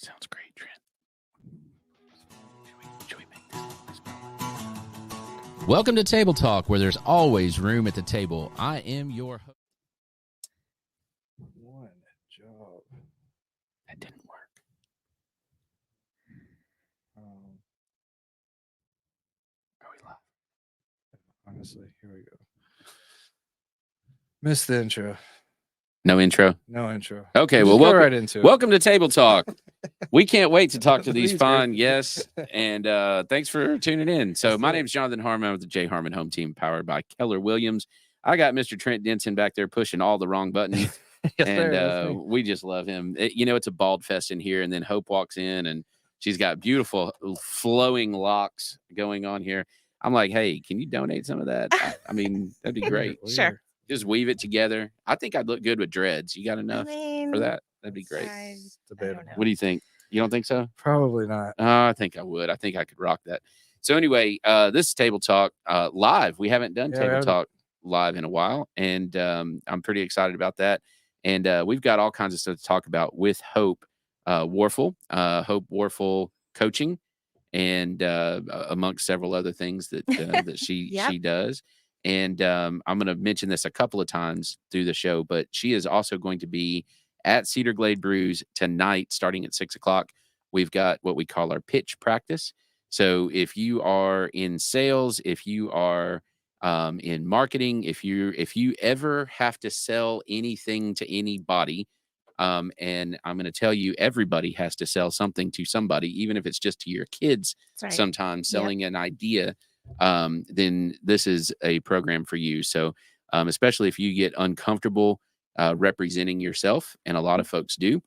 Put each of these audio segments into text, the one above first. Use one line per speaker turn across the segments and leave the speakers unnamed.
Sounds great, Trent. Should we make this problem? Welcome to Table Talk, where there's always room at the table. I am your host.
One job.
That didn't work. Are we live?
Honestly, here we go. Missed the intro.
No intro?
No intro.
Okay,
We'll
well,
go right into it.
Welcome to Table Talk. We can't wait to talk to these
Please,
fine
Chris.
guests, and thanks for tuning in. So my name is Jonathan Harmon with the J. Harmon Home Team, powered by Keller Williams. I got Mr. Trent Denson back there pushing all the wrong buttons,
Yes,
and
sir.
we just love him. It's a bald fest in here, and then Hope walks in, and she's got beautiful flowing locks going on here. I'm like, hey, can you donate some of that? I mean, that'd be great.
Sure.
Just weave it together. I think I'd look good with dreads. You got enough for that? That'd be great.
I
Debatable.
don't know.
What do you think? You don't think so?
Probably not.
I think I would. I think I could rock that. So anyway, this is Table Talk live. We haven't done Table Talk live in a while, and I'm pretty excited about that. And we've got all kinds of stuff to talk about with Hope Warfel, Hope Warfel Coaching, and amongst several other things that that she does. And I'm going to mention this a couple of times through the show, but she is also going to be at Cedar Glade Brews tonight, starting at 6:00. We've got what we call our pitch practice. So if you are in sales, if you are in marketing, if you ever have to sell anything to anybody, and I'm going to tell you, everybody has to sell something to somebody, even if it's just to your kids.
Right.
Sometimes selling an idea, then this is a program for you. So especially if you get uncomfortable representing yourself, and a lot of folks do.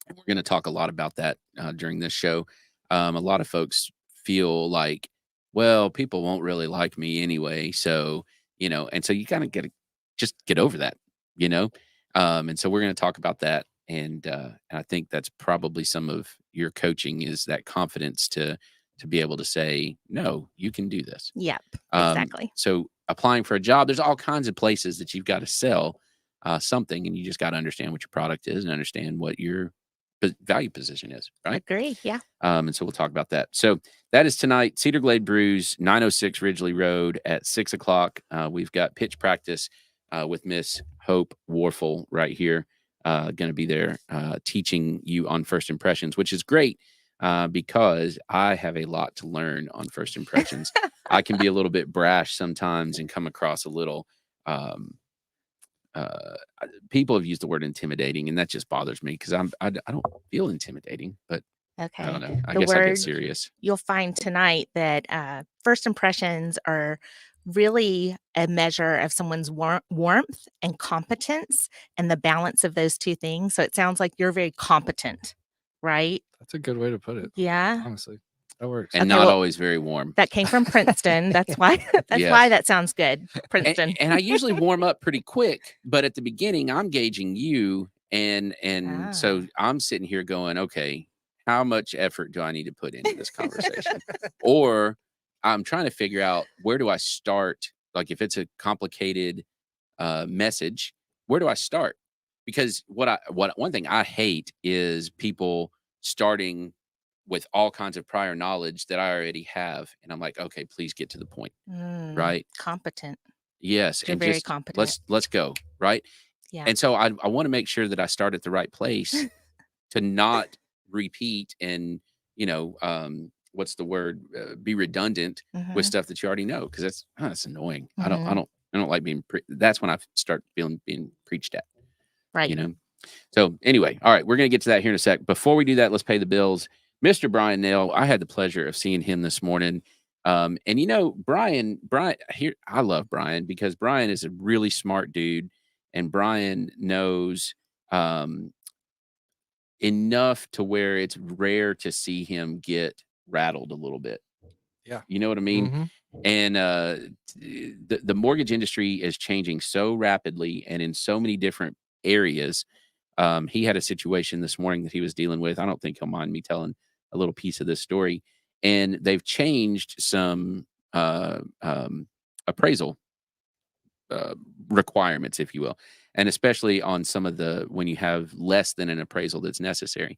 We're going to talk a lot about that during this show. A lot of folks feel like, well, people won't really like me anyway. So, and so you kind of just get over that, and so we're going to talk about that. And I think that's probably some of your coaching, is that confidence to be able to say, no, you can do this.
Yep, exactly.
So applying for a job, there's all kinds of places that you've got to sell something, and you just got to understand what your product is and understand what your value position is, right?
Agree, yeah.
And so we'll talk about that. So that is tonight, Cedar Glade Brews, 906 Ridgely Road at 6:00. We've got pitch practice with Miss Hope Warfel right here, going to be there teaching you on first impressions, which is great because I have a lot to learn on first impressions. I can be a little bit brash sometimes and come across a little people have used the word intimidating, and that just bothers me because I don't feel intimidating, but
Okay.
I don't know. I guess I get serious.
You'll find tonight that first impressions are really a measure of someone's warmth and competence, and the balance of those two things. So it sounds like you're very competent, right?
That's a good way to put it.
Yeah.
Honestly, that works.
And not always very warm.
That came from Princeton. That's why. That's why that sounds good. Princeton.
And I usually warm up pretty quick, but at the beginning, I'm gauging you, and so I'm sitting here going, okay, how much effort do I need to put into this conversation? Or I'm trying to figure out, where do I start? Like, if it's a complicated message, where do I start? Because one thing I hate is people starting with all kinds of prior knowledge that I already have, and I'm like, okay, please get to the point, right?
Competent.
Yes,
You're
and
very
just
competent.
let's go, right?
Yeah.
And so I want to make sure that I start at the right place to not repeat and what's the word, be redundant with stuff that you already know, because that's annoying. I don't like being that's when I start feeling being preached at,
right?
So anyway, all right, we're gonna get to that here in a sec. Before we do that, let's pay the bills. Mr. Bryan Nale, I had the pleasure of seeing him this morning. And Bryan here, I love Bryan because Bryan is a really smart dude, and Bryan knows enough to where it's rare to see him get rattled a little bit.
Yeah.
You know what I mean?
Mm-hmm.
And the mortgage industry is changing so rapidly and in so many different areas. He had a situation this morning that he was dealing with. I don't think he'll mind me telling a little piece of this story. And they've changed some appraisal requirements, if you will, and especially on some of when you have less than an appraisal that's necessary.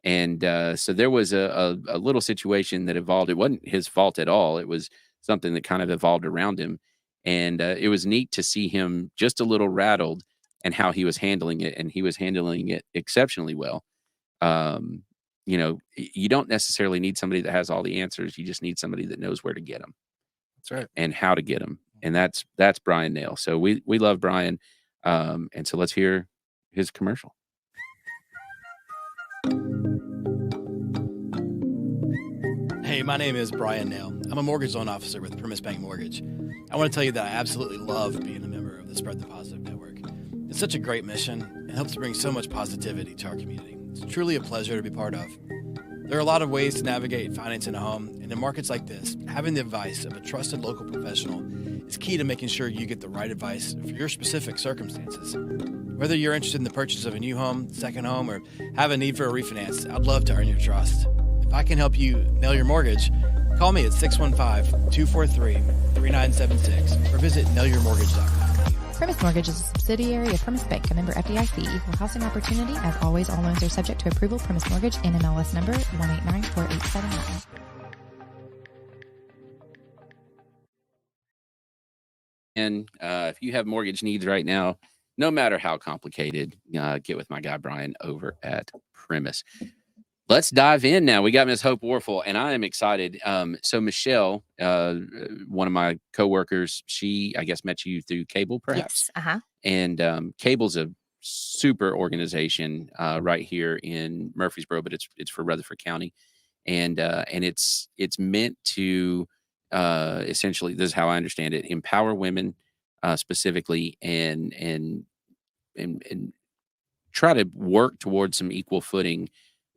And so there was a little situation that evolved. It wasn't his fault at all. It was something that kind of evolved around him. And it was neat to see him just a little rattled and how he was handling it. And he was handling it exceptionally well. Um, you don't necessarily need somebody that has all the answers. You just need somebody that knows where to get them.
That's right.
And how to get them. And that's Bryan Nale. So we love Bryan. And so let's hear his commercial.
Hey, my name is Bryan Nale. I'm a mortgage loan officer with Primis Mortgage. I want to tell you that I absolutely love being a member of the Spread the Positive Network. It's such a great mission and helps bring so much positivity to our community. It's truly a pleasure to be part of. There are a lot of ways to navigate financing a home, and in markets like this, having the advice of a trusted local professional is key to making sure you get the right advice for your specific circumstances. Whether you're interested in the purchase of a new home, second home, or have a need for a refinance, I'd love to earn your trust. If I can help you nail your mortgage, call me at 615-243-3976 or visit nailyourmortgage.com.
Primis Mortgage is a subsidiary of Primis Bank, a member FDIC, equal housing opportunity. As always, all loans are subject to approval. Primis Mortgage, NMLS number 1894879.
And if you have mortgage needs right now, no matter how complicated, get with my guy Bryan over at Primis. Let's dive in now. We got Ms. Hope Warfel, and I am excited. So Michelle, one of my coworkers, she, I guess, met you through Cable, perhaps?
Yes.
And Cable's a super organization right here in Murfreesboro, but it's for Rutherford County, and it's meant to essentially, this is how I understand it, empower women specifically, and try to work towards some equal footing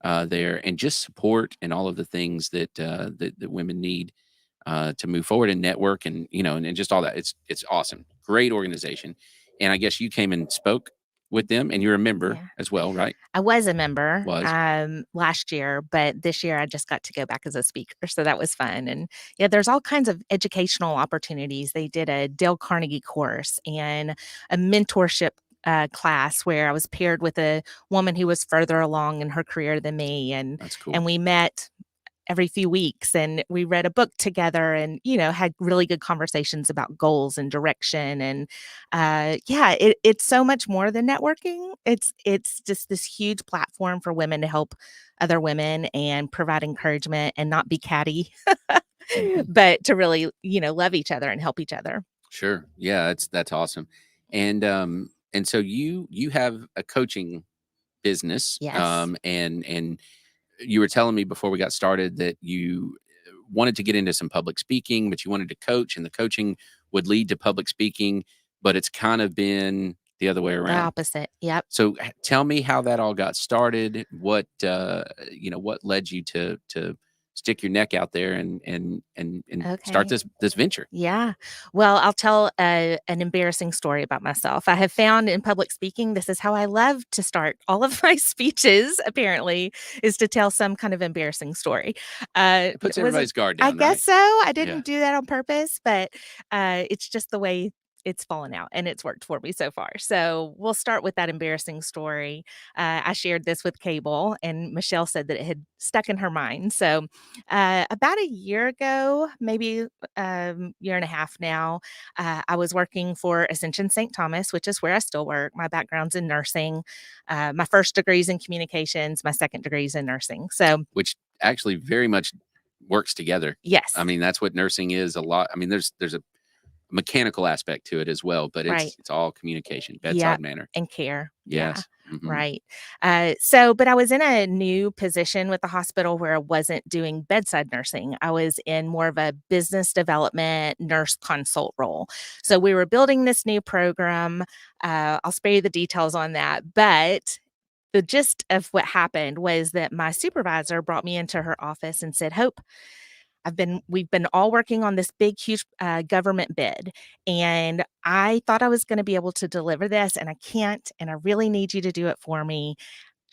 there, and just support and all of the things that that women need to move forward and network, and and just all that. It's awesome, great organization. And I guess you came and spoke with them, and you're a member as well, right?
I was a member last year, but this year I just got to go back as a speaker, so that was fun. And there's all kinds of educational opportunities. They did a Dale Carnegie course and a mentorship class where I was paired with a woman who was further along in her career than me, and
That's cool.
And we met every few weeks, and we read a book together, and had really good conversations about goals and direction. And it's so much more than networking. It's just this huge platform for women to help other women and provide encouragement and not be catty, but to really love each other and help each other.
Sure. Yeah, that's awesome. And so you have a coaching business.
Yes.
And you were telling me before we got started that you wanted to get into some public speaking, but you wanted to coach, and the coaching would lead to public speaking, but it's kind of been the other way around.
The opposite. Yep.
So tell me how that all got started. What what led you to stick your neck out there and start this venture?
Yeah. Well, I'll tell an embarrassing story about myself. I have found in public speaking, this is how I love to start all of my speeches, apparently, is to tell some kind of embarrassing story.
It puts everybody's guard down,
I guess so. I didn't
Yeah.
do that on purpose, but it's just the way it's fallen out, and it's worked for me so far. So we'll start with that embarrassing story. I shared this with Cable, and Michelle said that it had stuck in her mind. So about a year ago, maybe year and a half now, I was working for Ascension St. Thomas, which is where I still work. My background's in nursing. My first degree's in communications. My second degree's in nursing. So,
which actually very much works together.
Yes.
I mean, that's what nursing is a lot. I mean, there's a mechanical aspect to it as well, but it's all communication, bedside manner,
and care.
Yes.
Yeah.
Mhm.
Right. But I was in a new position with the hospital where I wasn't doing bedside nursing. I was in more of a business development nurse consult role. So we were building this new program. I'll spare you the details on that, but the gist of what happened was that my supervisor brought me into her office and said, "Hope, we've been all working on this big, huge government bid, and I thought I was going to be able to deliver this, and I can't, and I really need you to do it for me.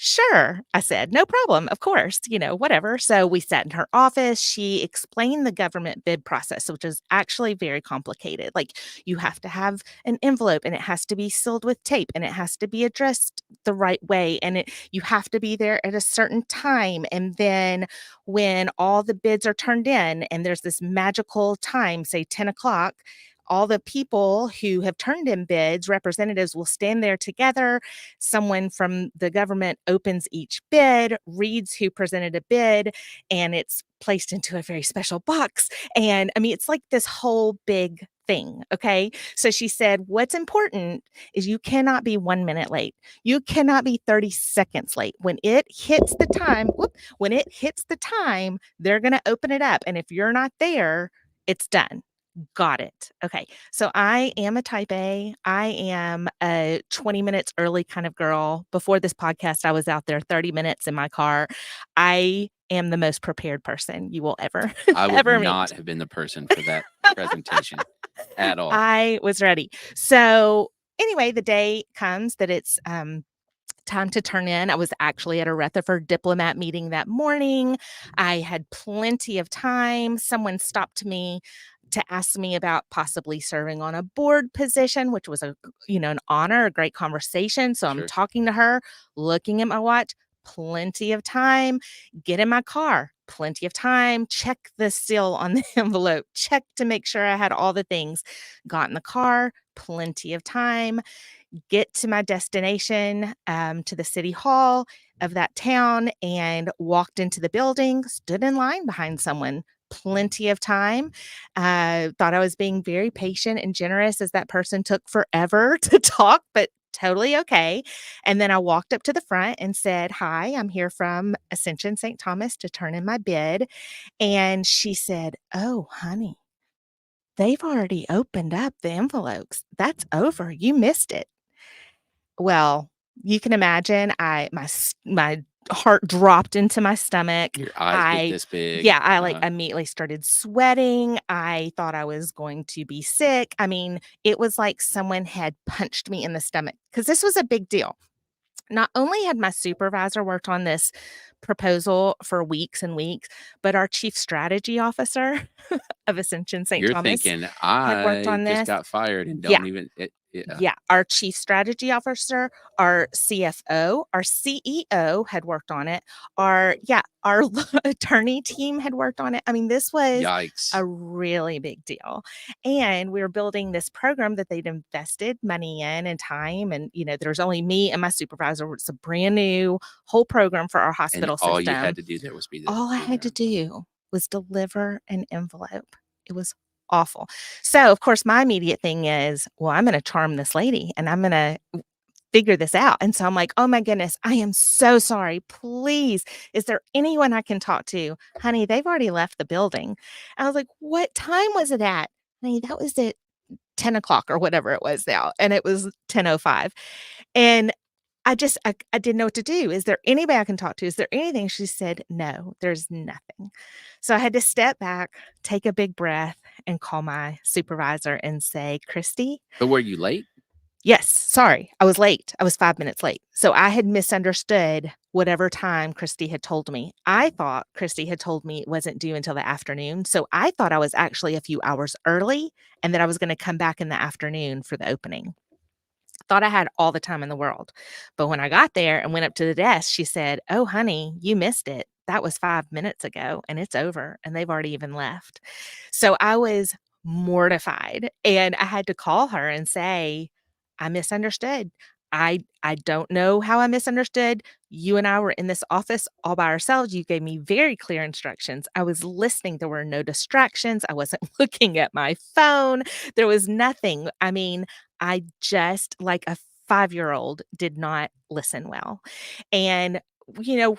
Sure, I said, no problem. Of course, whatever. So we sat in her office. She explained the government bid process, which is actually very complicated. Like you have to have an envelope and it has to be sealed with tape and it has to be addressed the right way. And you have to be there at a certain time. And then when all the bids are turned in and there's this magical time, say 10 o'clock, all the people who have turned in bids, representatives will stand there together. Someone from the government opens each bid, reads who presented a bid, and it's placed into a very special box. And I mean, it's like this whole big thing. Okay. So she said, what's important is you cannot be 1 minute late. You cannot be 30 seconds late. When it hits the time, they're going to open it up. And if you're not there, it's done. Got it. Okay. So I am a type A. I am a 20 minutes early kind of girl. Before this podcast, I was out there 30 minutes in my car. I am the most prepared person you will ever
I would
ever
not
meet.
have been the person for that presentation at all.
I was ready. So anyway, the day comes that it's time to turn in. I was actually at a Rutherford diplomat meeting that morning. I had plenty of time. Someone stopped me to ask me about possibly serving on a board position, which was an honor, a great conversation. So I'm
Sure.
talking to her, looking at my watch, plenty of time, get in my car, plenty of time, check the seal on the envelope, check to make sure I had all the things, got in the car, plenty of time, get to my destination, to the city hall of that town, and walked into the building, stood in line behind someone, plenty of time. Thought I was being very patient and generous as that person took forever to talk, but totally okay. And then I walked up to the front and said, hi, I'm here from Ascension St. Thomas to turn in my bid. And she said, oh, honey, they've already opened up the envelopes. That's over. You missed it. Well, you can imagine my heart dropped into my stomach.
Your eyes get this big.
I immediately started sweating. I thought I was going to be sick. I mean, it was like someone had punched me in the stomach because this was a big deal. Not only had my supervisor worked on this proposal for weeks and weeks, but our chief strategy officer of Ascension St.
You're
Thomas
thinking,
had worked
I
on
just
this.
got fired and
Yeah.
don't even.
Yeah, our chief strategy officer, our CFO, our CEO had worked on it. Our attorney team had worked on it. I mean, this was
Yikes.
a really big deal. And we were building this program that they'd invested money in and time. And, there's only me and my supervisor. It's a brand new whole program for our
And
hospital
all
system.
you had to do there was be there.
All I had to do was deliver an envelope. It was awful. So, of course, my immediate thing is, well, I'm going to charm this lady and I'm going to figure this out. And so I'm like, oh my goodness, I am so sorry. Please, is there anyone I can talk to? Honey, they've already left the building. I was like, what time was it at? Honey, that was at 10 o'clock or whatever it was now. And it was 10:05. And I didn't know what to do. Is there anybody I can talk to? Is there anything? She said, no, there's nothing. So I had to step back, take a big breath, and call my supervisor and say, Christy.
But were you late?
Yes, sorry, I was late. I was 5 minutes late. So I had misunderstood whatever time Christy had told me. I thought Christy had told me it wasn't due until the afternoon. So I thought I was actually a few hours early and that I was going to come back in the afternoon for the opening. Thought I had all the time in the world. But when I got there and went up to the desk, she said, oh, honey, you missed it. That was 5 minutes ago and it's over and they've already even left. So I was mortified and I had to call her and say, I misunderstood. I don't know how I misunderstood. You and I were in this office all by ourselves. You gave me very clear instructions. I was listening. There were no distractions. I wasn't looking at my phone. There was nothing. I mean, I just, like a 5-year-old, did not listen well. And,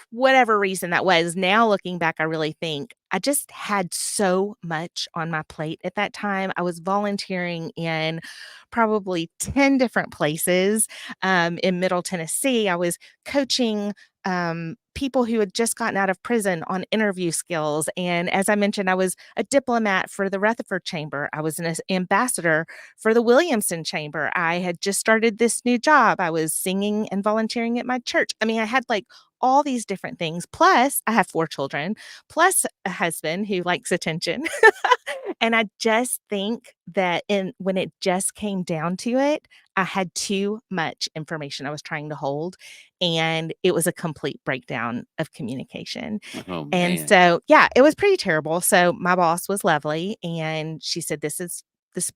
whatever reason that was, now looking back, I really think I just had so much on my plate at that time. I was volunteering in probably 10 different places in Middle Tennessee. I was coaching people who had just gotten out of prison on interview skills. And as I mentioned, I was a diplomat for the Rutherford Chamber. I was an ambassador for the Williamson Chamber. I had just started this new job. I was singing and volunteering at my church. I mean, I had like all these different things. Plus, I have 4 children, plus a husband who likes attention. And I just think that when it just came down to it, I had too much information I was trying to hold, and it was a complete breakdown of communication.
Oh,
And
man.
so, yeah, it was pretty terrible. So my boss was lovely, and she said, "This is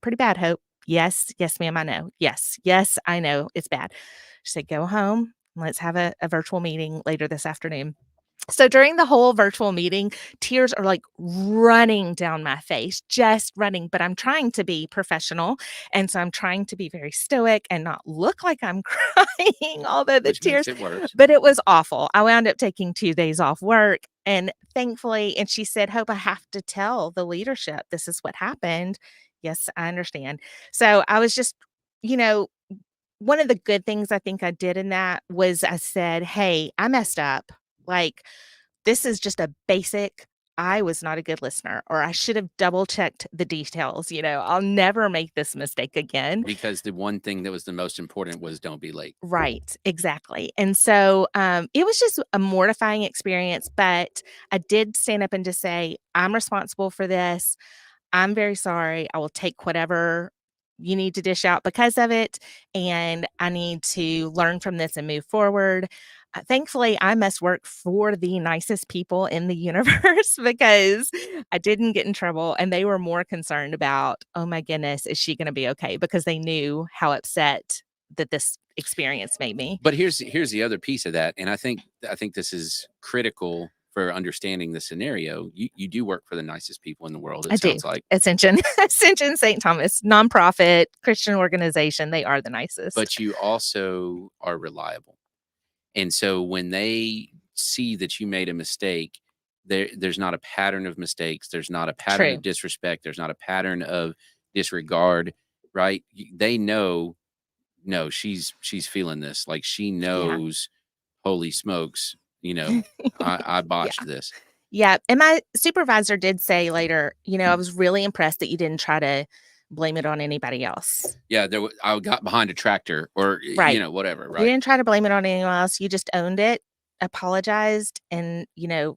pretty bad, Hope." "Yes, yes, ma'am, I know. Yes, yes, I know it's bad." She said, "Go home. Let's have a virtual meeting later this afternoon." So during the whole virtual meeting, tears are like running down my face, just running, but I'm trying to be professional. And so I'm trying to be very stoic and not look like I'm crying, although the
Which makes
tears,
it worse.
but it was awful. I wound up taking 2 days off work, and thankfully, and she said, "Hope, I have to tell the leadership this is what happened." "Yes, I understand." So I was just, you know, one of the good things I think I did in that was I said, "Hey, I messed up. Like, this is just a basic, I was not a good listener, or I should have double checked the details. I'll never make this mistake again."
Because the one thing that was the most important was don't be late.
Right, exactly. And so it was just a mortifying experience, but I did stand up and just say, "I'm responsible for this. I'm very sorry. I will take whatever you need to dish out because of it, and I need to learn from this and move forward." Thankfully, I must work for the nicest people in the universe because I didn't get in trouble, and they were more concerned about, "Oh my goodness, is she going to be okay?" Because they knew how upset that this experience made me.
But here's the other piece of that, and I think this is critical for understanding the scenario. You do work for the nicest people in the world,
I
it
do.
sounds like.
Ascension St. Thomas, nonprofit Christian organization. They are the nicest.
But you also are reliable. And so when they see that you made a mistake, there's not a pattern of mistakes. There's not a pattern
True.
of disrespect. There's not a pattern of disregard, right? They know, no, she's feeling this. Like she knows, holy smokes, I botched this.
Yeah. And my supervisor did say later, "I was really impressed that you didn't try to blame it on anybody else."
Yeah, I got behind a tractor or,
Right.
whatever,
You
right?
didn't try to blame it on anyone else. You just owned it, apologized, and,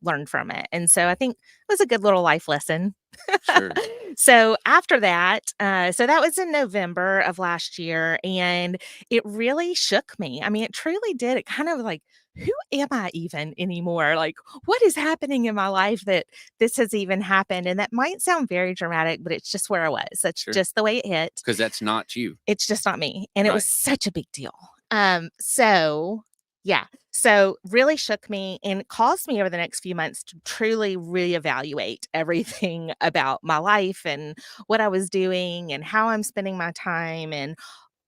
learned from it. And so I think it was a good little life lesson.
Sure.
So after that, so that was in November of last year, and it really shook me. I mean, it truly did. It kind of like, who am I even anymore? Like, what is happening in my life that this has even happened? And that might sound very dramatic, but it's just where I was. That's
Sure.
just the way it hit.
Because that's not you.
It's just not me. And it
Right.
was such a big deal. So yeah. So really shook me and caused me over the next few months to truly reevaluate everything about my life and what I was doing and how I'm spending my time. And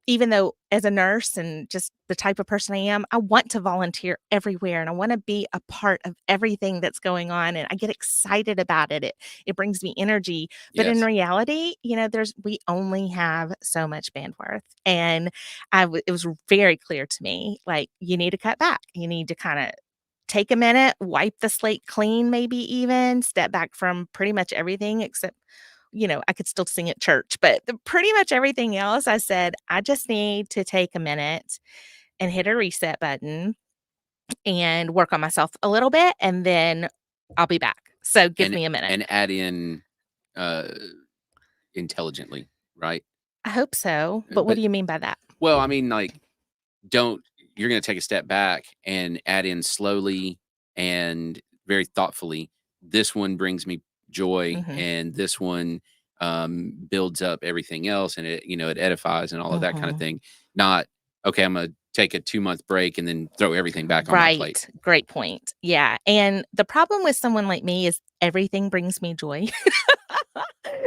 even though as a nurse and just the type of person I am, I want to volunteer everywhere and I want to be a part of everything that's going on. And I get excited about it. It brings me energy. But in
Yes.
reality, we only have so much bandwidth. And it was very clear to me, like, you need to cut back. You need to kind of take a minute, wipe the slate clean, maybe even step back from pretty much everything except I could still sing at church, but pretty much everything else, I said, I just need to take a minute and hit a reset button and work on myself a little bit, and then I'll be back. So give me a minute.
And add in intelligently, right?
I hope so. But what do you mean by that?
Well, I mean, like, you're going to take a step back and add in slowly and very thoughtfully. This one brings me joy, and this one builds up everything else, and it edifies and all of that kind of thing. Not, okay, I'm going to take a 2-month break and then throw everything back on my plate.
Great point. Yeah. And the problem with someone like me is everything brings me joy.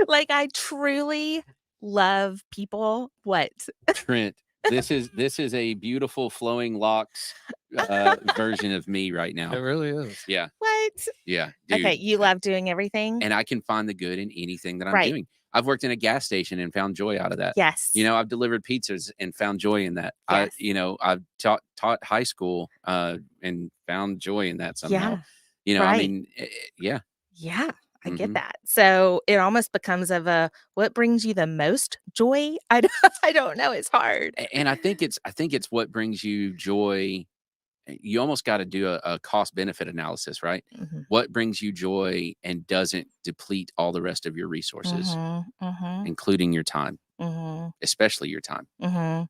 Like, I truly love people. What?
Trent, this is a beautiful flowing locks version of me right now.
It really is.
Yeah.
What?
Yeah. Dude.
Okay. You love doing everything?
And I can find the good in anything that I'm
Right.
doing. I've worked in a gas station and found joy out of that.
Yes.
I've delivered pizzas and found joy in that.
Yes.
I've taught high school and found joy in that somehow.
Yeah.
I
Right.
mean, yeah.
Yeah, I get
Mhm.
that. So it almost becomes of a what brings you the most joy? I don't, I don't know. It's hard.
And I think it's what brings you joy. You almost got to do a cost benefit analysis, right?
Mhm.
What brings you joy and doesn't deplete all the rest of your resources,
Mhm. Mhm.
including your time,
Mhm.
especially your time.
Mhm.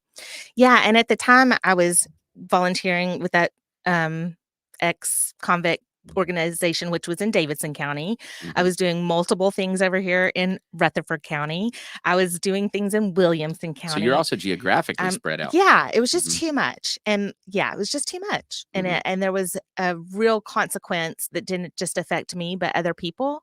Yeah, and at the time I was volunteering with that ex-convict organization, which was in Davidson County. I
Mhm.
was doing multiple things over here in Rutherford County. I was doing things in Williamson
So you're
County.
also geographically spread out.
Yeah, it was just
Mhm.
too much. And yeah, it was just too much. And
Mhm.
and there was a real consequence that didn't just affect me, but other people.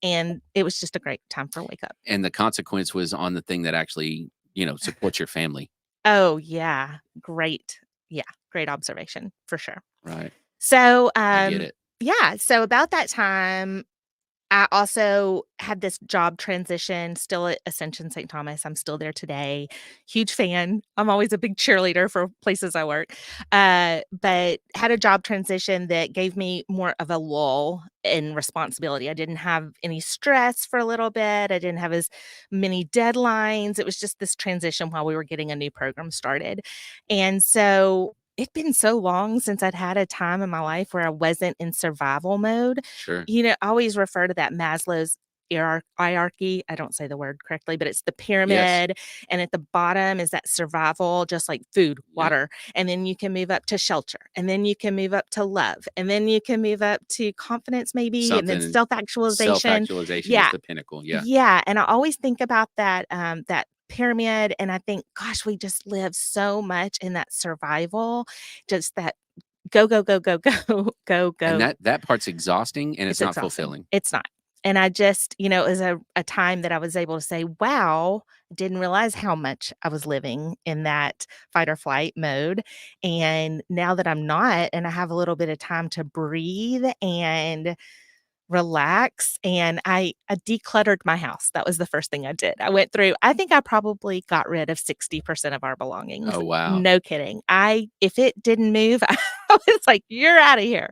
And it was just a great time for Wake Up.
And the consequence was on the thing that actually, supports your family.
Oh, yeah. Great. Yeah, great observation for sure.
Right.
So,
I get it.
yeah, so about that time, I also had this job transition still at Ascension St. Thomas. I'm still there today. Huge fan. I'm always a big cheerleader for places I work. But had a job transition that gave me more of a lull in responsibility. I didn't have any stress for a little bit. I didn't have as many deadlines. It was just this transition while we were getting a new program started. And so it'd been so long since I'd had a time in my life where I wasn't in survival mode.
Sure.
I always refer to that Maslow's hierarchy. I don't say the word correctly, but it's the
Yes.
pyramid. And at the bottom is that survival, just like food,
Yeah.
water. And then you can move up to shelter. And then you can move up to love. And then you can move up to confidence, maybe. And then
Something
self-actualization.
self-actualization
Yeah.
is the pinnacle. Yeah.
Yeah. And I always think about that pyramid. And I think, gosh, we just live so much in that survival, just that go, go, go, go, go, go,
And
go.
that part's exhausting and it's not
Exhausting.
fulfilling.
It's not. And I just, it was a time that I was able to say, wow, I didn't realize how much I was living in that fight or flight mode. And now that I'm not, and I have a little bit of time to breathe and relax, and I decluttered my house. That was the first thing I did. I think I probably got rid of 60% of our belongings.
Oh, wow.
No kidding. If it didn't move, I was like, you're out of here.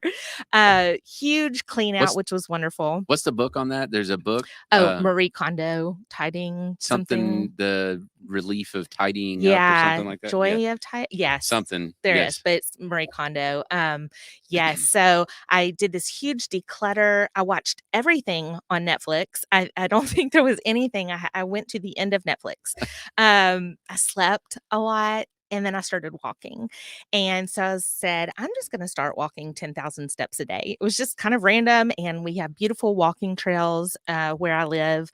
Huge clean out, which was wonderful.
What's the book on that? There's a book.
Marie Kondo, tidying something.
The relief of tidying up or something like that.
Joy of tidying. Yes.
Something.
There
yes.
is, but it's Marie Kondo. Yes. So I did this huge declutter. I watched everything on Netflix. I don't think there was anything. I went to the end of Netflix. I slept a lot. And then I started walking. And so I said, I'm just going to start walking 10,000 steps a day. It was just kind of random. And we have beautiful walking trails where I live.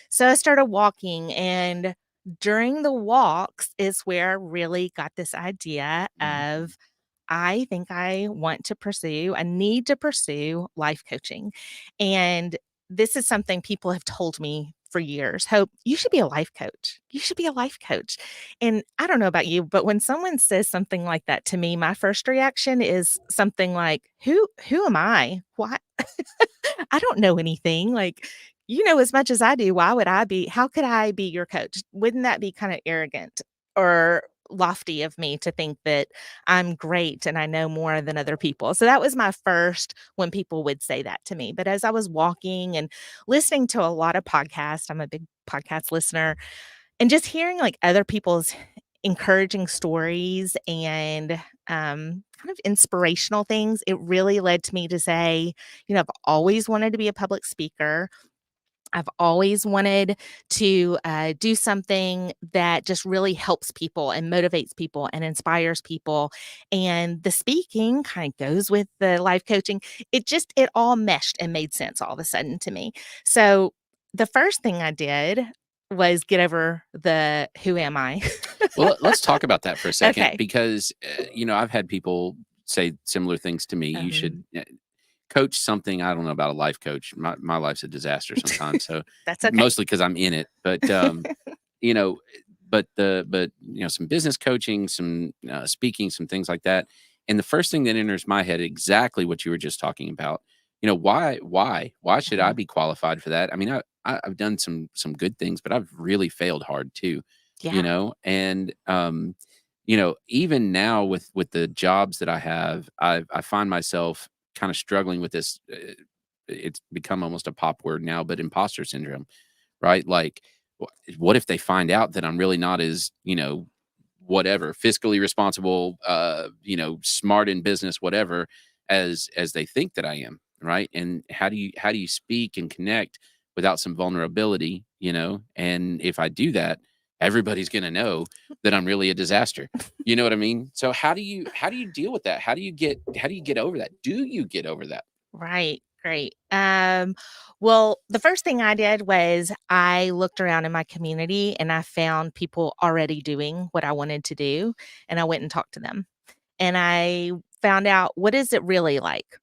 So I started walking. And during the walks is where I really got this idea of, I think I need to pursue life coaching. And this is something people have told me for years. Hope, you should be a life coach. You should be a life coach. And I don't know about you, but when someone says something like that to me, my first reaction is something like, who am I? What? I don't know anything. Like, you know as much as I do. How could I be your coach? Wouldn't that be kind of arrogant or lofty of me to think that I'm great and I know more than other people? So that was my first when people would say that to me. But as I was walking and listening to a lot of podcasts, I'm a big podcast listener, and just hearing like other people's encouraging stories and kind of inspirational things, it really led to me to say, I've always wanted to be a public speaker. I've always wanted to do something that just really helps people and motivates people and inspires people. And the speaking kind of goes with the life coaching. It all meshed and made sense all of a sudden to me. So the first thing I did was get over the who am I?
Well, let's talk about that for a second,
Okay.
because, I've had people say similar things to me. You should coach something. I don't know about a life coach. My life's a disaster sometimes. So
That's okay.
Mostly because I'm in it, but, some business coaching, some speaking, some things like that. And the first thing that enters my head, exactly what you were just talking about, why should I be qualified for that? I mean, I've done some good things, but I've really failed hard too,
Yeah.
and even now with the jobs that I have, I find myself kind of struggling with this. It's become almost a pop word now, but imposter syndrome, right? Like, what if they find out that I'm really not as, whatever, fiscally responsible, smart in business, whatever, as they think that I am, right? And how do you speak and connect without some vulnerability, And if I do that, everybody's going to know that I'm really a disaster. You know what I mean? So how do you deal with that? How do you get over that? Do you get over that?
Right. Great. Well, the first thing I did was I looked around in my community and I found people already doing what I wanted to do. And I went and talked to them. And I found out, what is it really like?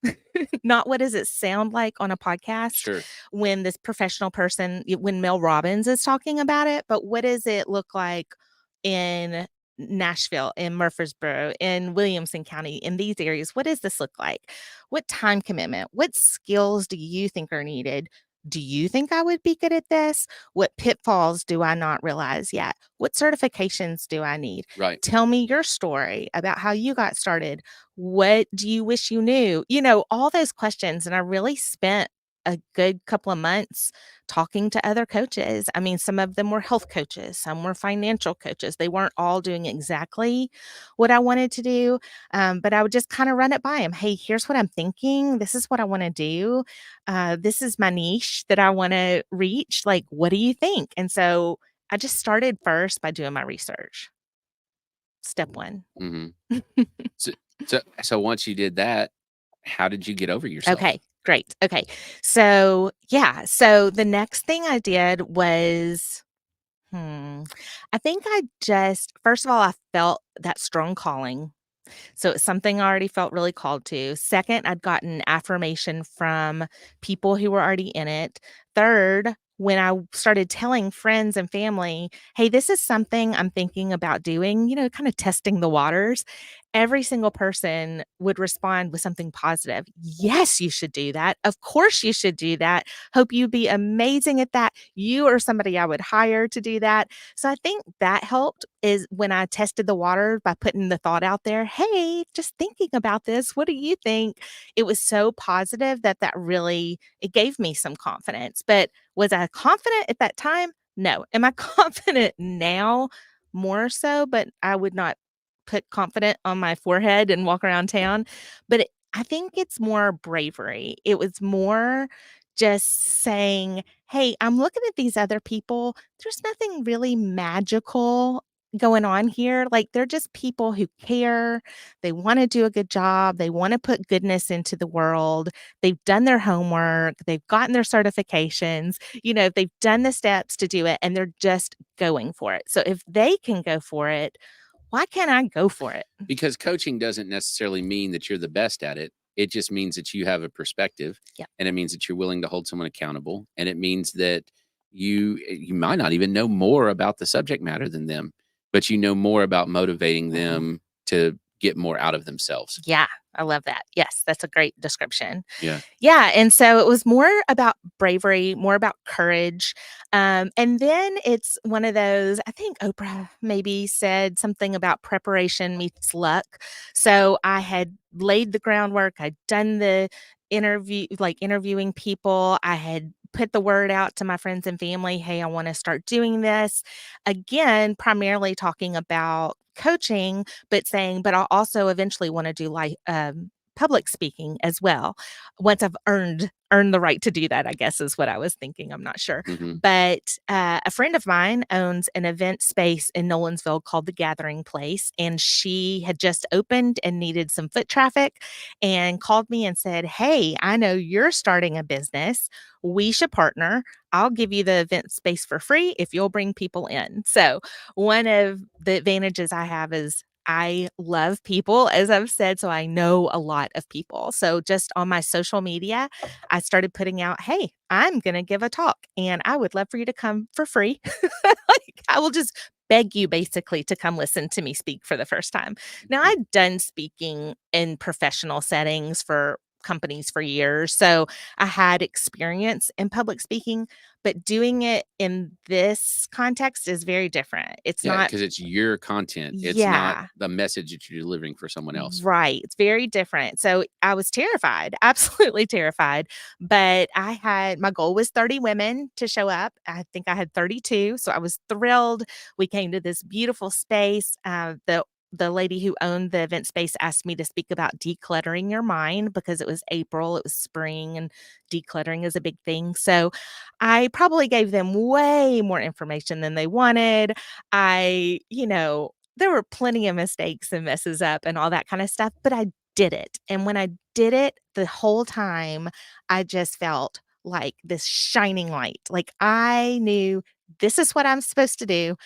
Not what does it sound like on a podcast
Sure.
when this professional person, when Mel Robbins is talking about it, but what does it look like in Nashville, in Murfreesboro, in Williamson County, in these areas? What does this look like? What time commitment? What skills do you think are needed? Do you think I would be good at this? What pitfalls do I not realize yet? What certifications do I need?
Right.
Tell me your story about how you got started. What do you wish you knew? All those questions. And I really spent a good couple of months talking to other coaches. I mean, some of them were health coaches, some were financial coaches. They weren't all doing exactly what I wanted to do, but I would just kind of run it by them. Hey, here's what I'm thinking. This is what I want to do. This is my niche that I want to reach. Like, what do you think? And so I just started first by doing my research. Step one.
hmm so once you did that, how did you get over yourself?
Okay, great. Okay. So, yeah. So the next thing I did was, I think first of all, I felt that strong calling. So it's something I already felt really called to. Second, I'd gotten affirmation from people who were already in it. Third, when I started telling friends and family, hey, this is something I'm thinking about doing, kind of testing the waters, every single person would respond with something positive. Yes, you should do that. Of course, you should do that. Hope you'd be amazing at that. You are somebody I would hire to do that. So I think that helped is when I tested the water by putting the thought out there, hey, just thinking about this. What do you think? It was so positive that really, it gave me some confidence. But was I confident at that time? No. Am I confident now? More so, but I would not put confident on my forehead and walk around town. But I think it's more bravery. It was more just saying, hey, I'm looking at these other people. There's nothing really magical going on here. Like, they're just people who care. They want to do a good job. They want to put goodness into the world. They've done their homework. They've gotten their certifications. They've done the steps to do it and they're just going for it. So if they can go for it, why can't I go for it?
Because coaching doesn't necessarily mean that you're the best at it. It just means that you have a perspective.
Yep.
And it means that you're willing to hold someone accountable. And it means that you might not even know more about the subject matter than them, but you know more about motivating them to get more out of themselves.
Yeah, I love that. Yes, that's a great description.
Yeah.
Yeah, and so it was more about bravery, more about courage. And then it's one of those, I think Oprah maybe said something about preparation meets luck. So I had laid the groundwork, I'd done the interviewing people, I had put the word out to my friends and family, hey, I want to start doing this. Again, primarily talking about coaching, but saying, but I also eventually want to do public speaking as well. Once I've earned the right to do that, I guess is what I was thinking. I'm not sure.
Mm-hmm.
But a friend of mine owns an event space in Nolensville called The Gathering Place. And she had just opened and needed some foot traffic and called me and said, hey, I know you're starting a business. We should partner. I'll give you the event space for free if you'll bring people in. So one of the advantages I have is I love people, as I've said, so I know a lot of people. So just on my social media, I started putting out, hey, I'm going to give a talk and I would love for you to come for free. Like, I will just beg you basically to come listen to me speak for the first time. Now, I'd done speaking in professional settings for companies for years. So I had experience in public speaking, but doing it in this context is very different. It's
Yeah,
not,
because it's your content. It's not
yeah,
the message that you're delivering for someone else.
right. It's very different. So I was terrified, absolutely terrified. But my goal was 30 women to show up. I think I had 32. So I was thrilled. We came to this beautiful space. The lady who owned the event space asked me to speak about decluttering your mind because it was April, it was spring, and decluttering is a big thing. So I probably gave them way more information than they wanted. There were plenty of mistakes and messes up and all that kind of stuff, but I did it. And when I did it, the whole time, I just felt like this shining light. Like I knew this is what I'm supposed to do.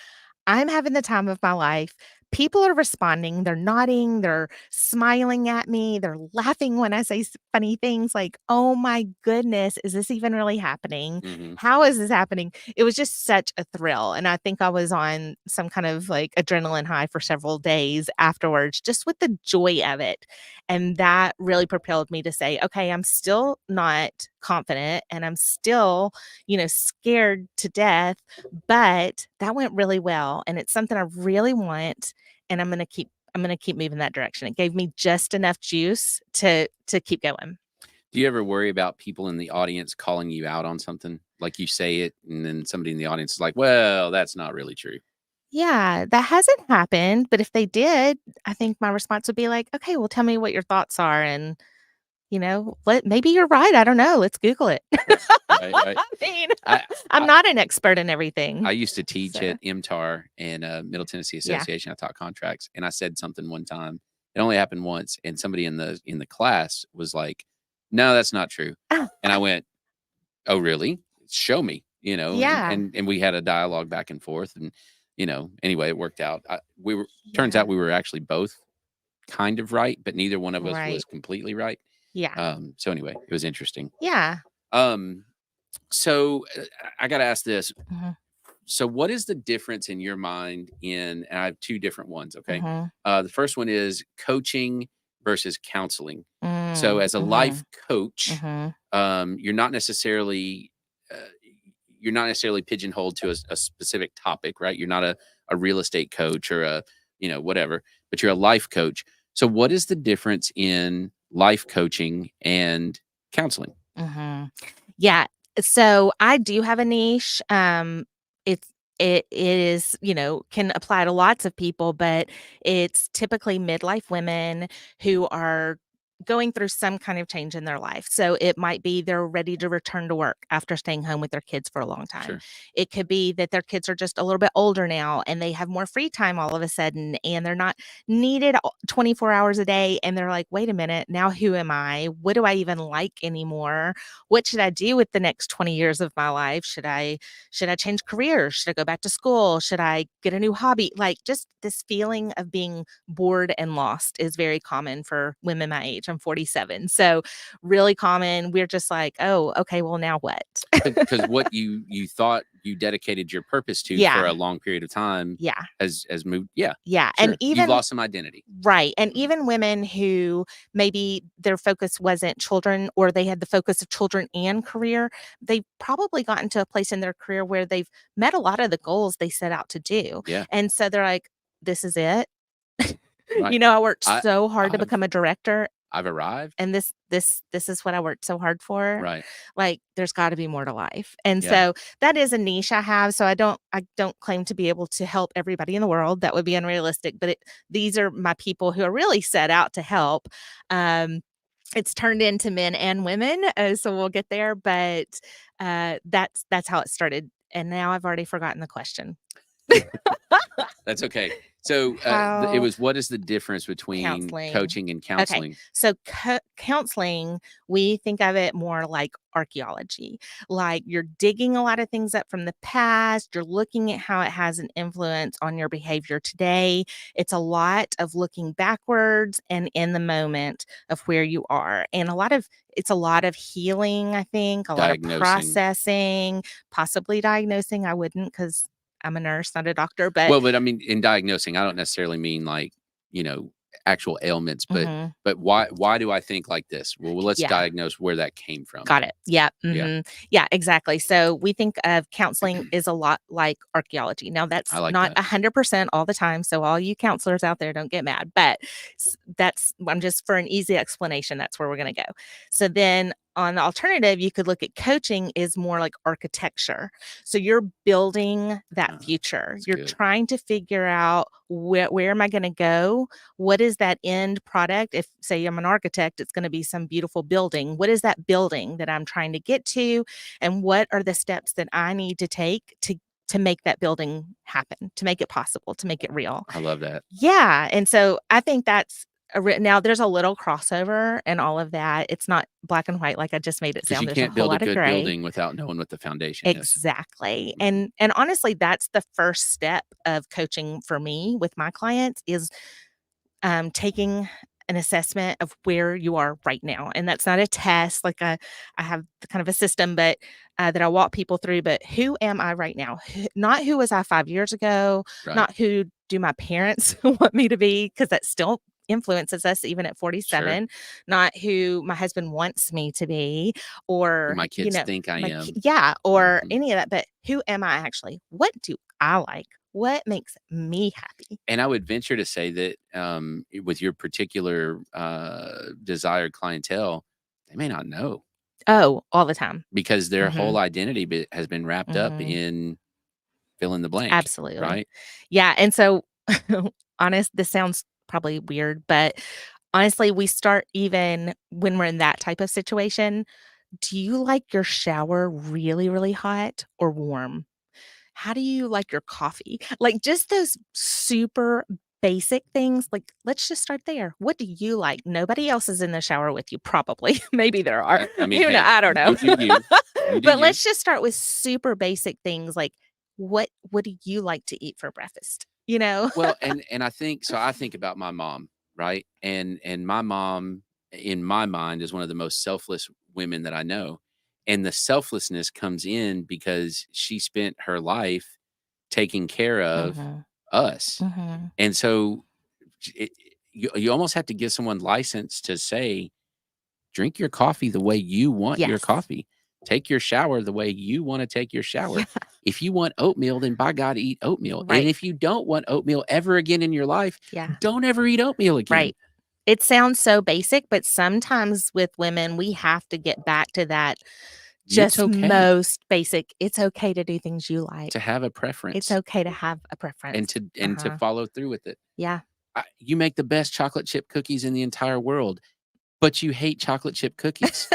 I'm having the time of my life. People are responding. They're nodding. They're smiling at me. They're laughing when I say funny things like, oh my goodness, is this even really happening?
Mm-hmm.
How is this happening? It was just such a thrill. And I think I was on some kind of like adrenaline high for several days afterwards, just with the joy of it. And that really propelled me to say, okay, I'm still not confident and I'm still, scared to death, but that went really well, and it's something I really want, and I'm gonna keep moving that direction. It gave me just enough juice to keep going.
Do you ever worry about people in the audience calling you out on something? Like you say it, and then somebody in the audience is like, well, that's not really true.
Yeah, that hasn't happened, but if they did, I think my response would be like, "Okay, well, tell me what your thoughts are, and, maybe you're right, I don't know, let's Google it."
Right.
I mean,
I,
I'm not an expert in everything.
I used to teach
So
at MTAR and Middle Tennessee
Yeah.
Association. I taught contracts, and I said something one time. It only happened once, and somebody in the class was like, "No, that's not true."
Oh.
And I went, "Oh, really? Show me."
Yeah.
And we had a dialogue back and forth, and anyway, it worked out. Turns out we were actually both kind of right, but neither one of us
Right.
was completely right.
Yeah.
So anyway, it was interesting.
Yeah.
So I got to ask this.
Mhm.
So what is the difference in your mind and I have two different ones. Okay.
Mhm.
The first one is coaching versus counseling. So as a
Mhm.
life coach,
Mhm.
you're not necessarily pigeonholed to a specific topic, right? You're not a real estate coach or whatever, but you're a life coach. So what is the difference in life coaching and counseling?
Mhm. Yeah. So I do have a niche. It is, can apply to lots of people, but it's typically midlife women who are going through some kind of change in their life. So it might be they're ready to return to work after staying home with their kids for a long time.
Sure.
It could be that their kids are just a little bit older now and they have more free time all of a sudden and they're not needed 24 hours a day. And they're like, wait a minute, now who am I? What do I even like anymore? What should I do with the next 20 years of my life? Should I change careers? Should I go back to school? Should I get a new hobby? Like just this feeling of being bored and lost is very common for women my age. I'm 47. So really common. We're just like, oh, okay, well now what?
Because what you thought you dedicated your purpose to for
Yeah.
a long period of time
Yeah.
has moved. Yeah.
Yeah.
Sure.
And even
You've lost some identity.
Right. And even women who maybe their focus wasn't children or they had the focus of children and career, they've probably gotten to a place in their career where they've met a lot of the goals they set out to do.
Yeah.
And so they're like, this is it.
Right.
I worked
I-
so hard to
I've-
become a director.
I've arrived.
And this is what I worked so hard for.
Right.
Like there's got to be more to life. And
Yeah.
so that is a niche I have. So I don't claim to be able to help everybody in the world. That would be unrealistic, but these are my people who are really set out to help. It's turned into men and women, so we'll get there, but that's how it started. And now I've already forgotten the question.
That's okay. So it was, what is the difference between
Counseling.
coaching and counseling?
So counseling, we think of it more like archaeology. Like you're digging a lot of things up from the past. You're looking at how it has an influence on your behavior today. It's a lot of looking backwards and in the moment of where you are. And it's a lot of healing, I think, a lot of processing, possibly diagnosing. I wouldn't because I'm a nurse, not a doctor, but
Well, but I mean, in diagnosing, I don't necessarily mean like, actual ailments, but
Mhm.
but why do I think like this? Well, let's
Yeah.
diagnose where that came from.
Got it. Yeah.
Yeah.
Mhm. Yeah, exactly. So we think of counseling is a lot like archaeology. Now, that's
I like
not
that.
100% all the time. So all you counselors out there, don't get mad. But I'm just for an easy explanation, that's where we're going to go. So then on the alternative, you could look at coaching is more like architecture. So you're building that future.
That's
You're
good.
trying to figure out where am I going to go? What is that end product? If, say, I'm an architect, it's going to be some beautiful building. What is that building that I'm trying to get to? And what are the steps that I need to take to make that building happen, to make it possible, to make it real?
I love that.
Yeah. And so I think that's now there's a little crossover and all of that. It's not black and white like I just made it
Because
sound.
you
There's a
can't
whole
build a
lot of
good
gray.
building without knowing what the foundation is.
Exactly.
Mhm.
And honestly, that's the first step of coaching for me with my clients is taking an assessment of where you are right now. And that's not a test. Like I have kind of a system, but that I walk people through. But who am I right now? Not who was I 5 years ago?
Right.
Not who do my parents want me to be? Because that still influences us even at
Sure.
47. Not who my husband wants me to be,
Who
or
my kids think I am.
or
Mhm.
any of that. But who am I actually? What do I like? What makes me happy?
And I would venture to say that with your particular desired clientele, they may not know
Oh, all the time.
because their
Mhm.
whole identity has been wrapped up
Mhm.
in fill in the blank.
Absolutely.
Right.
Yeah, and so this sounds probably weird, but honestly, we start even when we're in that type of situation. Do you like your shower really, really hot or warm? How do you like your coffee? Like, just those super basic things, like, let's just start there. What do you like? Nobody else is in the shower with you, probably. Maybe there are.
I mean,
Who know
hey,
I don't know.
you do you. You do
But
you.
let's just start with super basic things like, what do you like to eat for breakfast? You know?
Well, and I think so. I think about my mom, right? And my mom, in my mind, is one of the most selfless women that I know. And the selflessness comes in because she spent her life taking care of
Mhm.
us.
Mhm.
And so it, you almost have to give someone license to say, drink your coffee the way you want your
Yes.
coffee. Take your shower the way you want to take your shower.
Yeah.
If you want oatmeal, then by God, eat oatmeal. And
Right.
if you don't want oatmeal ever again in your life,
Yeah.
don't ever eat oatmeal again.
Right. It sounds so basic, but sometimes with women, we have to get back to that
It's
just
okay
most basic. It's okay to do things you like.
to have a
It's
preference
okay to have a
and
preference.
to
Uh-huh.
follow through with it.
Yeah.
You make the best chocolate chip cookies in the entire world, but you hate chocolate chip cookies.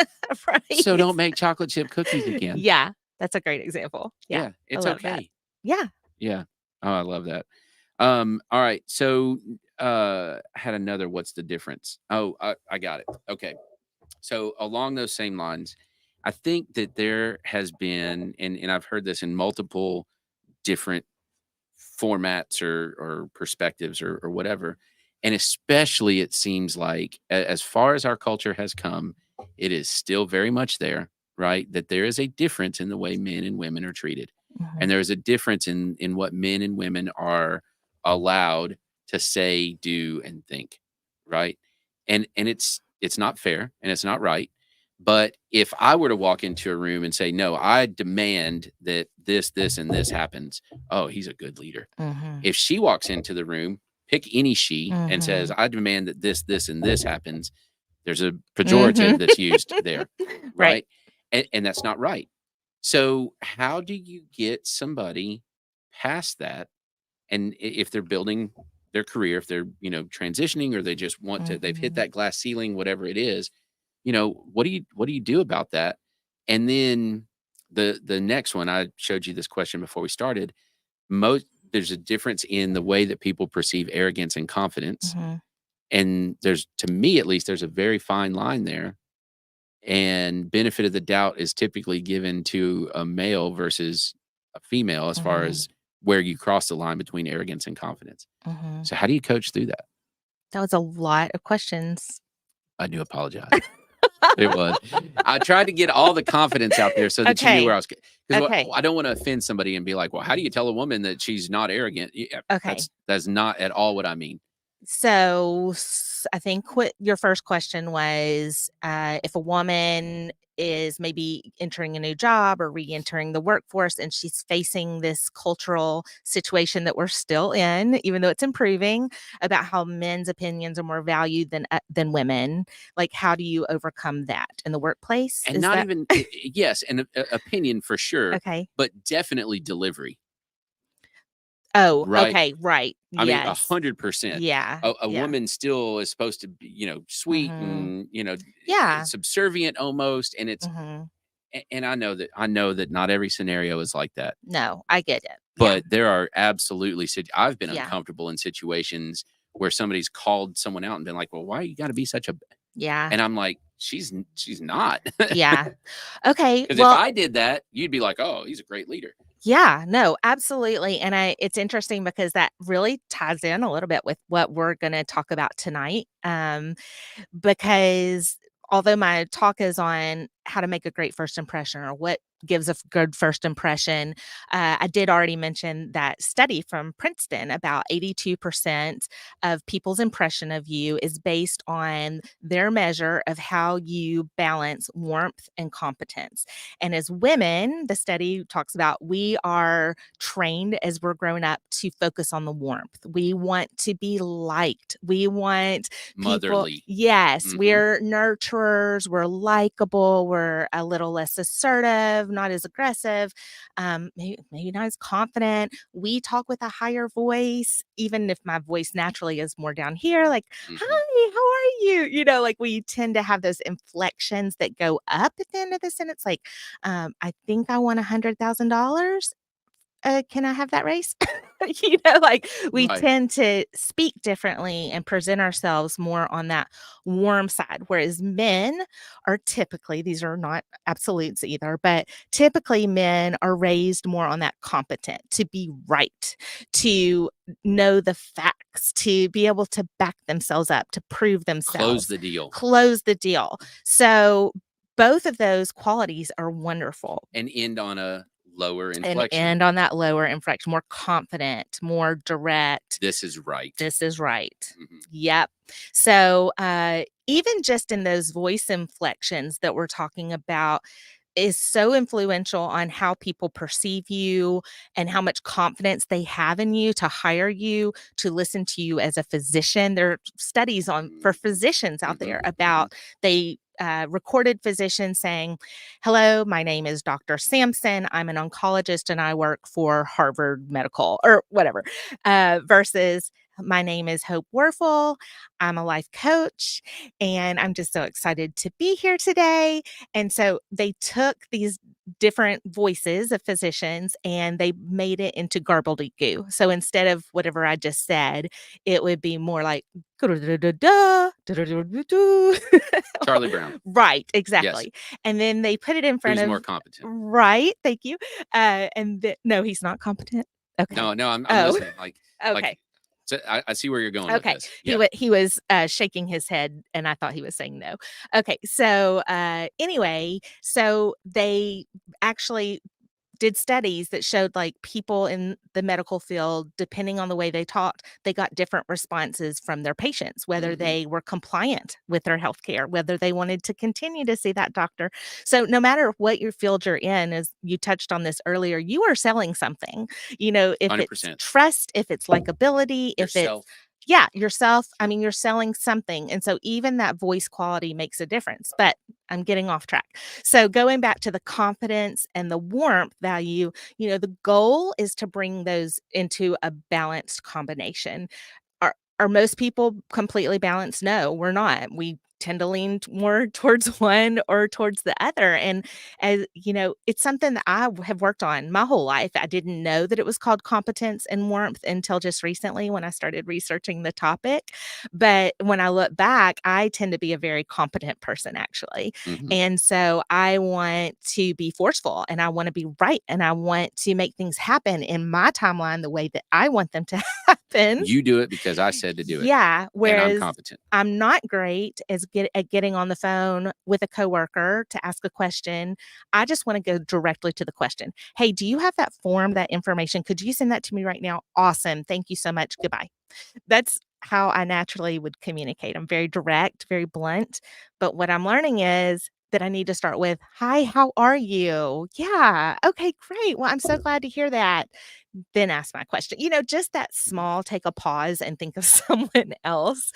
So
Right.
don't make chocolate chip cookies again.
Yeah. That's a great example. Yeah. I
It's
love that.
okay.
Yeah.
Yeah. Oh, I love that. All right. So had another what's the difference? Oh, I got it. Okay. So along those same lines, I think that there has been, and I've heard this in multiple different formats or perspectives or whatever. And especially it seems like as far as our culture has come, it is still very much there, right? That there is a difference in the way men and women are treated.
Mhm.
And there is a difference in what men and women are allowed to say, do, and think, right? And it's not fair and it's not right. But if I were to walk into a room and say, no, I demand that this, and this happens, oh, he's a good leader.
Mhm.
If she walks into the room, pick any she, and says,
Mhm.
I demand that this, and this happens, there's a
Mhm.
pejorative that's used there,
Right.
right? And that's not right. So how do you get somebody past that? And if they're building their career, if they're, transitioning, or they just want to, they've hit
Mhm.
that glass ceiling, whatever it is, what do you do about that? And then the next one, I showed you this question before we started. There's a difference in the way that people perceive arrogance and confidence.
Mhm.
And to me at least, there's a very fine line there. And benefit of the doubt is typically given to a male versus a female as far
Mhm.
as where you cross the line between arrogance and confidence.
Mhm.
So how do you coach through that?
That was a lot of questions.
I do apologize. It was. I tried to get all the confidence out there so that you knew where I was. Because
Okay.
I don't want to offend somebody and be like, "Well, how do you tell a woman that she's not arrogant?" Yeah,
Okay.
that's not at all what I mean.
So I think what your first question was, if a woman is maybe entering a new job or re-entering the workforce and she's facing this cultural situation that we're still in, even though it's improving, about how men's opinions are more valued than women. Like, how do you overcome that in the workplace?
And
Is
not
that
even yes, and opinion for sure,
okay?
but definitely delivery,
Oh,
right?
okay, right.
I mean,
Yes.
100%.
Yeah.
A
Yeah.
woman still is supposed to be, sweet
Hmm.
and,
Yeah.
subservient almost. And
Hmm.
and I know that not every scenario is like that,
No, I get it. Yeah.
but there are absolutely, I've been
Yeah.
uncomfortable in situations where somebody's called someone out and been like, well, why you got to be such a,
Yeah.
and I'm like, she's not.
Yeah. Okay.
Because if
Well,
I did that, you'd be like, oh, he's a great leader.
yeah, no, absolutely. And it's interesting because that really ties in a little bit with what we're going to talk about tonight. Because although my talk is on how to make a great first impression or what gives a good first impression, I did already mention that study from Princeton. About 82% of people's impression of you is based on their measure of how you balance warmth and competence. And as women, the study talks about we are trained as we're growing up to focus on the warmth. We want to be liked. We want people,
Motherly.
yes,
Mhm.
we're nurturers, we're likable, we're a little less assertive, not as aggressive, maybe not as confident. We talk with a higher voice, even if my voice naturally is more down here, like,
Mhm.
hi, how are you? Like we tend to have those inflections that go up at the end of the sentence, like, I think I want $100,000. Can I have that raise? Like we
Right.
tend to speak differently and present ourselves more on that warm side. Whereas men are typically, these are not absolutes either, but typically men are raised more on that competent, to be right, to know the facts, to be able to back themselves up, to prove
Close
themselves,
the deal.
close the deal. So both of those qualities are wonderful.
And end on a lower
And
inflection.
end on that lower inflection, more confident, more direct.
This is right.
This is right.
Mhm.
Yep. So even just in those voice inflections that we're talking about is so influential on how people perceive you and how much confidence they have in you to hire you, to listen to you as a physician. There are studies for physicians out there about they recorded physicians saying, hello, my name is Dr. Sampson. I'm an oncologist and I work for Harvard Medical or whatever, versus my name is Hope Warfel. I'm a life coach and I'm just so excited to be here today. And so they took these different voices of physicians and they made it into garbledy-goo. So instead of whatever I just said, it would be more like
Charlie Brown.
Right,
Yes.
exactly. And then they put it in front
Who's
of
more competent?
right, thank you. No, he's not competent. Okay.
No, I'm
Oh,
listening. Like,
okay.
so I see where you're going with
Okay.
this.
He
Yeah.
he was shaking his head and I thought he was saying no. Okay. So anyway, so they actually did studies that showed like people in the medical field, depending on the way they talked, they got different responses from their patients, whether
Mhm.
they were compliant with their health care, whether they wanted to continue to see that doctor. So no matter what your field you're in, as you touched on this earlier, you are selling something, if it's
100%.
trust, if it's likability, if it's
Yourself.
yeah, yourself. I mean, you're selling something. And so even that voice quality makes a difference. But I'm getting off track. So going back to the confidence and the warmth value, the goal is to bring those into a balanced combination. Are most people completely balanced? No, we're not. We tend to lean more towards one or towards the other. And as it's something that I have worked on my whole life. I didn't know that it was called competence and warmth until just recently when I started researching the topic. But when I look back, I tend to be a very competent person, actually.
Mhm.
And so I want to be forceful and I want to be right and I want to make things happen in my timeline the way that I want them to happen.
You do it because I said to do it.
Yeah,
And I'm
whereas
competent.
I'm not great at getting on the phone with a coworker to ask a question. I just want to go directly to the question. Hey, do you have that form, that information? Could you send that to me right now? Awesome. Thank you so much. Goodbye. That's how I naturally would communicate. I'm very direct, very blunt. But what I'm learning is that I need to start with, "Hi, how are you? Yeah. Okay, great. Well, I'm so glad to hear that." Then ask my question. Just that small, take a pause and think of someone else,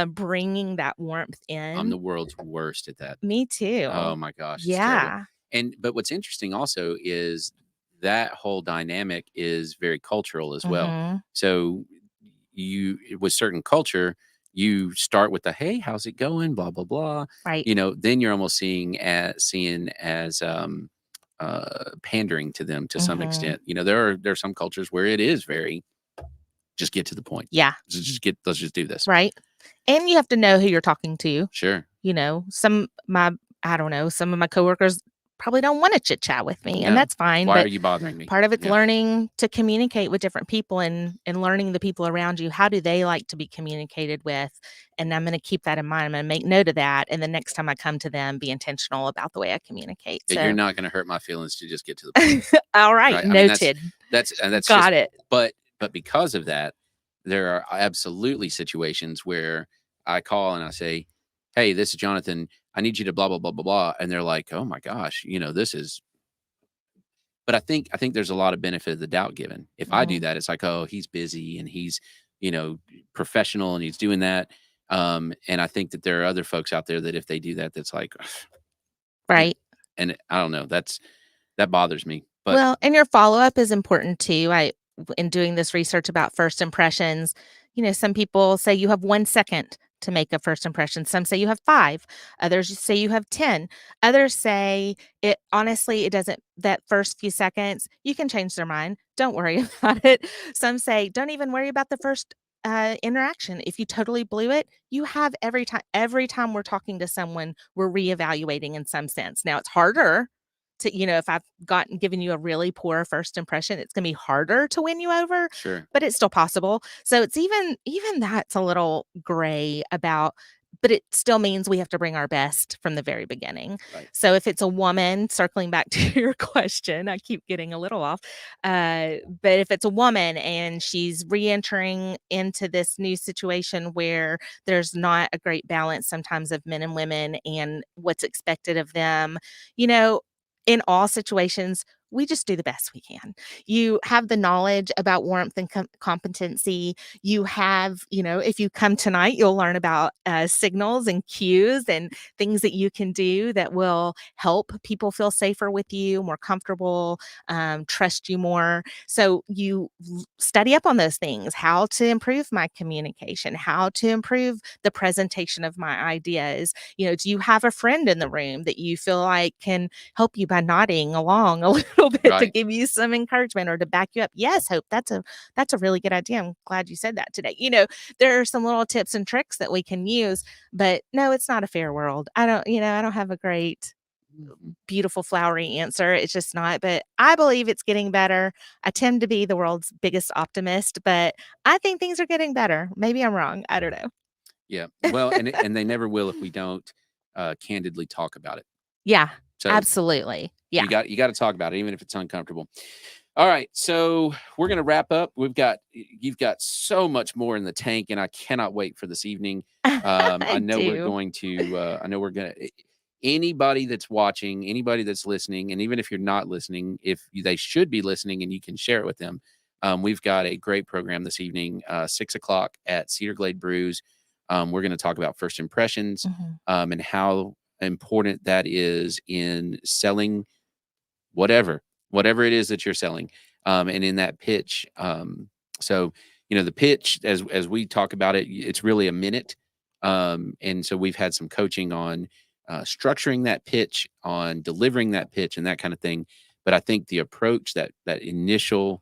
bringing that warmth
I'm the
in.
world's worst at that.
Me too.
Oh my gosh, it's terrible.
Yeah.
But what's interesting also is that whole dynamic is very cultural as well.
Mhm.
So with certain culture, you start with the hey, how's it going? Blah blah blah.
Right.
Then you're almost seeing as pandering to them to some
Mhm.
extent. There are some cultures where it is very just get to the point.
Yeah.
Let's just do this.
Right. And you have to know who you're talking to.
Sure.
I don't know, some of my coworkers probably don't wanna chit chat with me, and
No.
that's fine,
Why are
but
you bothering me?
part of it's
Yeah.
learning to communicate with different people and learning the people around you. How do they like to be communicated with? And I'm gonna keep that in mind. I'm gonna make note of that, and the next time I come to them, be intentional about the way I communicate.
Yeah, you're
So,
not gonna hurt my feelings to just get to the point,
all right,
right? I mean,
noted.
that's just
Got it.
but because of that, there are absolutely situations where I call and I say, "Hey, this is Jonathan. I need you to blah blah blah blah blah," and they're like, "Oh my gosh, this is." But I think there's a lot of benefit of the doubt given. If I do
Mhm.
that, it's like, "Oh, he's busy and he's you know professional and he's doing that." And I think that there are other folks out there that if they do that, that's like, and,
Right.
and I don't know, that bothers me. But
Well, and your follow-up is important too. In doing this research about first impressions, some people say you have 1 second to make a first impression. Some say you have 5. Others say you have 10. Others say it doesn't, that first few seconds, you can change their mind. Don't worry about it. Some say, don't even worry about the first interaction. If you totally blew it, you have every time we're talking to someone, we're reevaluating in some sense. Now it's harder if I've given you a really poor first impression, it's gonna be harder to win you over,
sure,
but it's still possible. So it's even that's a little gray about, but it still means we have to bring our best from the very beginning.
right.
So if it's a woman, circling back to your question, I keep getting a little off. But if it's a woman and she's re-entering into this new situation where there's not a great balance sometimes of men and women and what's expected of them, you know, in all situations, we just do the best we can. You have the knowledge about warmth and competency. If you come tonight, you'll learn about signals and cues and things that you can do that will help people feel safer with you, more comfortable, trust you more. So you study up on those things, how to improve my communication, how to improve the presentation of my ideas. Do you have a friend in the room that you feel like can help you by nodding along a little bit to
Right.
give you some encouragement or to back you up? Yes, Hope, that's a really good idea. I'm glad you said that today. There are some little tips and tricks that we can use, but no, it's not a fair world. I don't have a great,
Mhm.
beautiful, flowery answer. It's just not, but I believe it's getting better. I tend to be the world's biggest optimist, but I think things are getting better. Maybe I'm wrong. I don't know.
Yeah. Well, and they never will if we don't candidly talk about it.
Yeah,
So
absolutely. Yeah.
you got to talk about it, even if it's uncomfortable. All right, so we're gonna wrap up. You've got so much more in the tank, and I cannot wait for this evening. I
I
know we're
do.
going to. I know we're gonna. Anybody that's watching, anybody that's listening, and even if you're not listening, they should be listening, and you can share it with them. We've got a great program this evening, 6 o'clock at Cedar Glade Brews. We're going to talk about first impressions
Mhm.
and how important that is in selling whatever it is that you're selling. And in that pitch, so the pitch as we talk about it, it's really a minute. And so we've had some coaching on structuring that pitch, on delivering that pitch, and that kind of thing. But I think the approach, that initial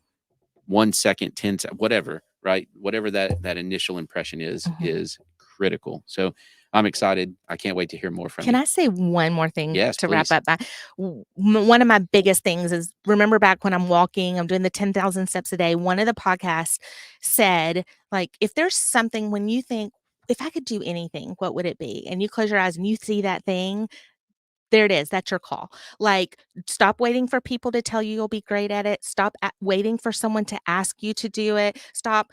1 second, 10 whatever, right? Whatever that initial impression
Mhm.
is critical. So I'm excited. I can't wait to hear more from
Can
you.
I say one more thing
Yes,
to wrap
please.
up by? One of my biggest things is, remember back when I'm walking, I'm doing the 10,000 steps a day. One of the podcasts said, like, if there's something when you think, if I could do anything, what would it be? And you close your eyes and you see that thing, There it is. That's your call. Like, stop waiting for people to tell you you'll be great at it. Stop waiting for someone to ask you to do it. Stop,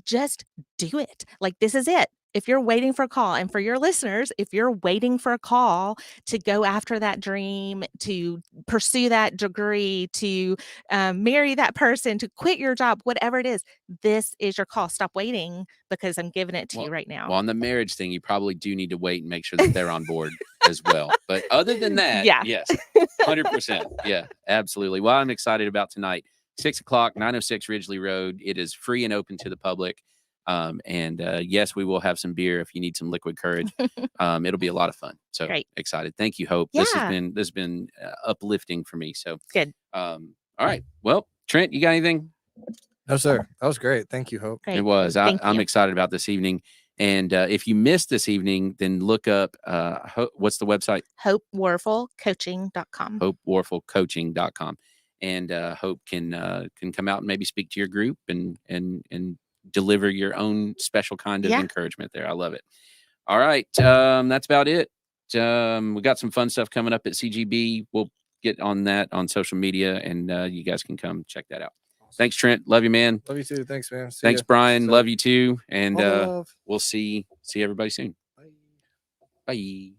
just do it. Like, this is it. If you're waiting for a call, and for your listeners, if you're waiting for a call to go after that dream, to pursue that degree, to marry that person, to quit your job, whatever it is, this is your call. Stop waiting, because I'm giving it to you right now.
Well, on the marriage thing, you probably do need to wait and make sure that they're on board as well. But other than that, yes, 100%. Yeah, absolutely. Well, I'm excited about tonight. 6 o'clock, 906 Ridgely Road. It is free and open to the public. Yes, we will have some beer if you need some liquid courage. It'll be a lot of fun. So excited. Thank you, Hope.
Yeah.
This has been uplifting for me. So
good.
All right. Well, Trent, you got anything?
No, sir. That was great. Thank you, Hope.
Great.
It was. I'm
you.
excited about this evening. And if you missed this evening, then look up what's the website?
HopeWarfelCoaching.com.
HopeWarfelCoaching.com. And Hope can come out and maybe speak to your group and deliver your own special kind of encouragement there. I love it. All right. That's about it. We got some fun stuff coming up at CGB. We'll get on that on social media, and you guys can come check that out. Thanks, Trent. Love you, man.
Love you too. Thanks, man.
Thanks, Brian. Love you too. And
love.
we'll see everybody soon.
Bye.
Bye.